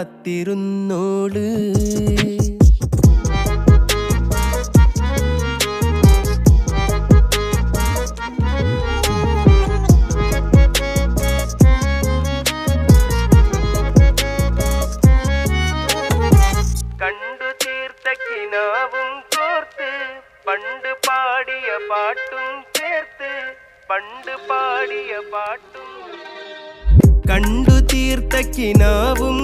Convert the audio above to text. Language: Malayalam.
കാത്തിരുന്നോള്. കണ്ടു തീർത്ത കിനാവും കോർത്ത് പണ്ട് പാടിയ പാട്ടും ചേർത്ത് പണ്ട് പാടിയ പാട്ടും കണ്ടു തീർത്ത കിനാവും